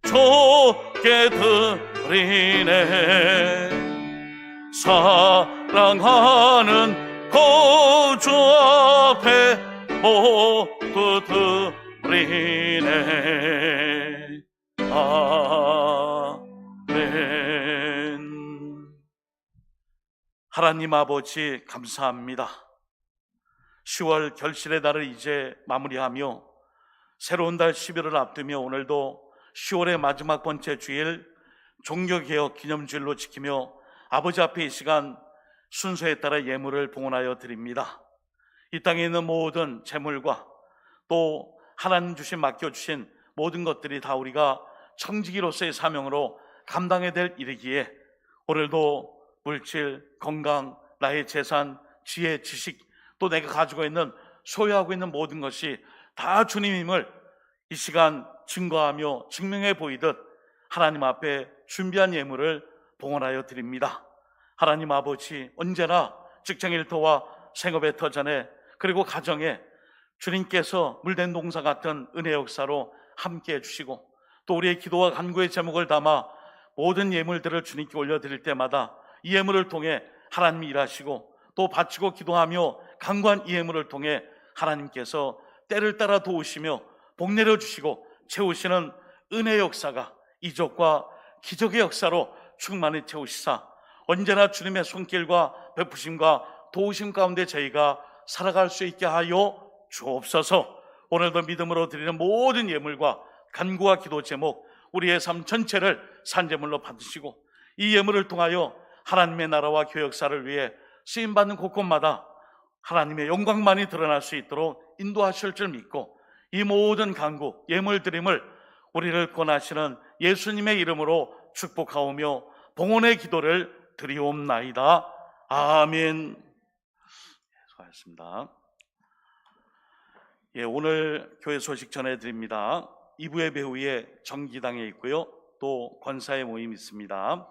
좋게 드리네. 사랑하는 거주 앞에 모두 드리네. 아멘. 하나님 아버지 감사합니다. 10월 결실의 달을 이제 마무리하며 새로운 달 11월을 앞두며 오늘도 10월의 마지막 번째 주일 종교개혁 기념주일로 지키며 아버지 앞에 이 시간 순서에 따라 예물을 봉헌하여 드립니다. 이 땅에 있는 모든 재물과 또 하나님 맡겨주신 모든 것들이 다 우리가 청지기로서의 사명으로 감당해야 될 일이기에 오늘도 물질, 건강, 나의 재산, 지혜, 지식, 또 내가 가지고 있는 소유하고 있는 모든 것이 다 주님임을 이 시간 증거하며 증명해 보이듯 하나님 앞에 준비한 예물을 봉헌하여 드립니다. 하나님 아버지, 언제나 직장 일터와 생업의 터전에 그리고 가정에 주님께서 물된 동사 같은 은혜 역사로 함께해 주시고 또 우리의 기도와 간구의 제목을 담아 모든 예물들을 주님께 올려드릴 때마다 이 예물을 통해 하나님이 일하시고 또 바치고 기도하며 간구한 이 예물을 통해 하나님께서 때를 따라 도우시며 복 내려주시고 채우시는 은혜의 역사가 이적과 기적의 역사로 충만히 채우시사 언제나 주님의 손길과 베푸심과 도우심 가운데 저희가 살아갈 수 있게 하여 주옵소서. 오늘도 믿음으로 드리는 모든 예물과 간구와 기도 제목 우리의 삶 전체를 산제물로 받으시고 이 예물을 통하여 하나님의 나라와 교회 역사를 위해 쓰임받는 곳곳마다 하나님의 영광만이 드러날 수 있도록 인도하실 줄 믿고 이 모든 간구, 예물 드림을 우리를 권하시는 예수님의 이름으로 축복하오며 봉헌의 기도를 드리옵나이다. 아멘. 수고하셨습니다. 오늘 교회 소식 전해드립니다. 2부 예배 후에 정기당에 있고요. 또 권사의 모임이 있습니다.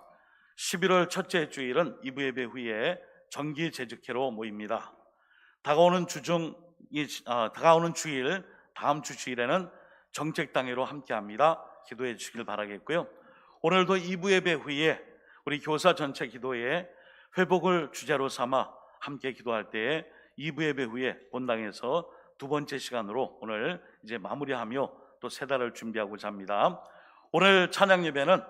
11월 첫째 주일은 2부 예배 후에 정기 재직회로 모입니다. 다가오는 주일, 다음 주 주일에는 정책당회로 함께합니다. 기도해 주시길 바라겠고요. 오늘도 2부 예배 후에 우리 교사 전체 기도에 회복을 주제로 삼아 함께 기도할 때에 2부 예배 후에 본당에서 두 번째 시간으로 오늘 이제 마무리하며 또 세 달을 준비하고자 합니다. 오늘 찬양 예배는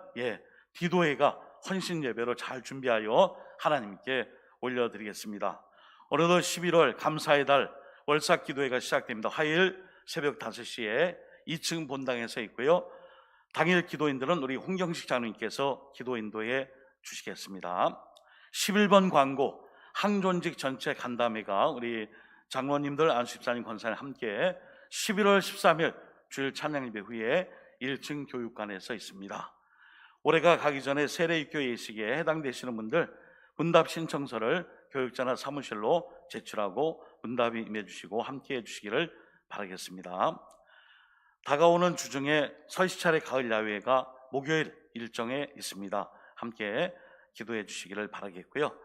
디도회가 헌신 예배로 잘 준비하여 하나님께 올려드리겠습니다. 오늘도 11월 감사의 달 월삭 기도회가 시작됩니다. 화요일 새벽 5시에 2층 본당에서 있고요. 당일 기도인들은 우리 홍경식 장로님께서 기도 인도해 주시겠습니다. 11번 광고 항존직 전체 간담회가 우리 장로님들, 안수집사님, 권사님 함께 11월 13일 주일 찬양예배 후에 1층 교육관에서 있습니다. 올해가 가기 전에 세례입교 예식에 해당되시는 분들 문답 신청서를 교육자나 사무실로 제출하고 문답이 임해주시고 함께해 주시기를 바라겠습니다. 다가오는 주중에 서시찰의 가을 야외가 목요일 일정에 있습니다. 함께 기도해 주시기를 바라겠고요.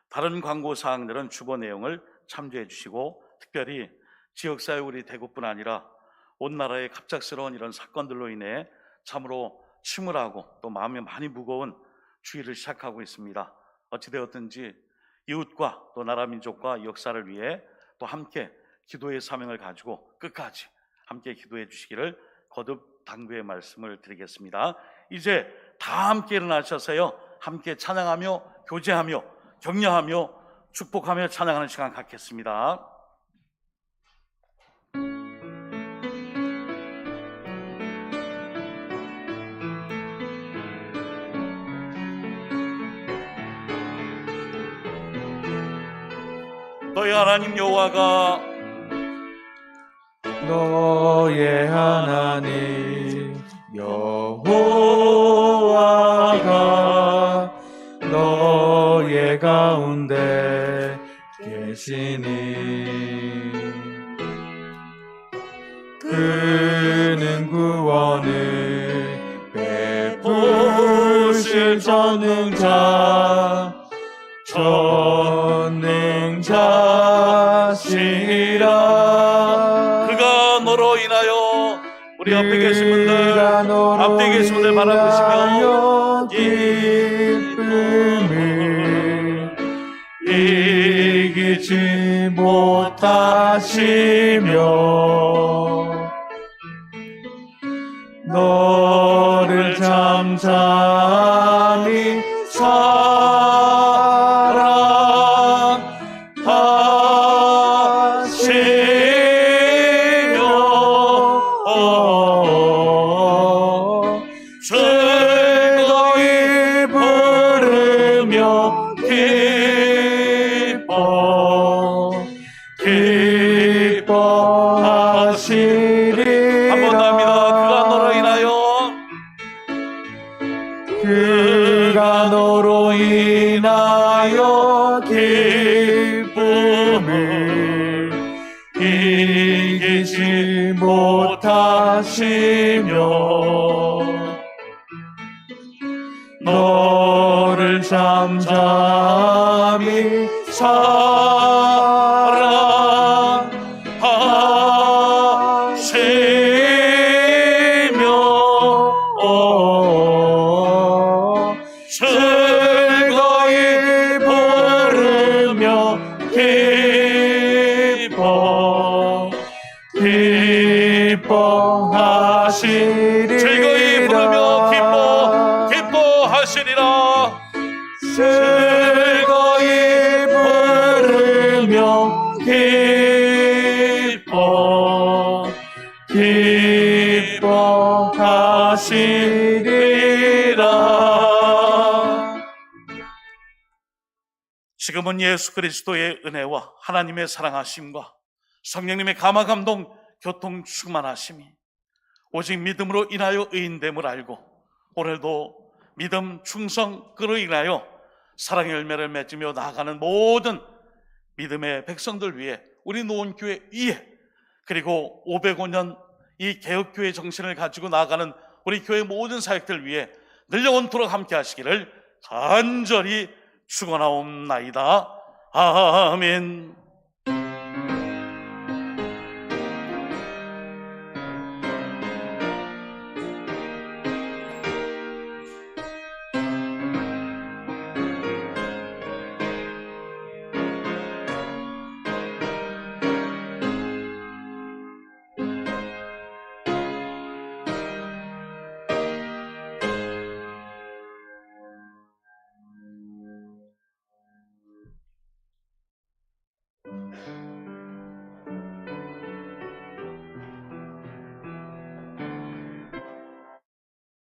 다른 광고 사항들은 주보 내용을 참조해 주시고 특별히 지역사회 우리 대구뿐 아니라 온 나라의 갑작스러운 이런 사건들로 인해 참으로 침울하고 또 마음이 많이 무거운 주의를 시작하고 있습니다. 어찌되었든지 이웃과 또 나라 민족과 역사를 위해 또 함께 기도의 사명을 가지고 끝까지 함께 기도해 주시기를 거듭 당부의 말씀을 드리겠습니다. 이제 다 함께 일어나셔서요 함께 찬양하며 교제하며 격려하며 축복하며 찬양하는 시간 갖겠습니다. 너희 하나님 여호와가 너의 하나님 여호와가 너의 가운데 계시니 그는 구원을 베푸실 전능자시라. 그가 너로 인하여 우리 앞에 계신 분들 그가 너로 앞에 계신 분들 바라보시며 기쁨을 이기지 못하시며 너를 잠잠히 사랑하시며 즐거이 부르며 기뻐하시리라. 한 번 더 합니다. 그가 너로 인하여 그가 너로 인하여 기쁨을 이기지 못하시며 너를 잠잠히 사랑하시며 즐거이 부르며 기뻐하시리라. 즐거이 부르며 기뻐하시리라. 즐거이 부르며 기뻐하시리라. 지금은 예수 그리스도의 은혜와 하나님의 사랑하심과 성령님의 감화 감동 교통 충만하심이 오직 믿음으로 인하여 의인됨을 알고 오늘도 믿음 충성 그로 인하여 사랑의 열매를 맺으며 나아가는 모든 믿음의 백성들 위해 우리 노원교회 위에 그리고 505년 이 개혁교회 정신을 가지고 나아가는 우리 교회 모든 사역들 위해 늘 영원토록 함께 하시기를 간절히 축원하옵나이다. 아멘.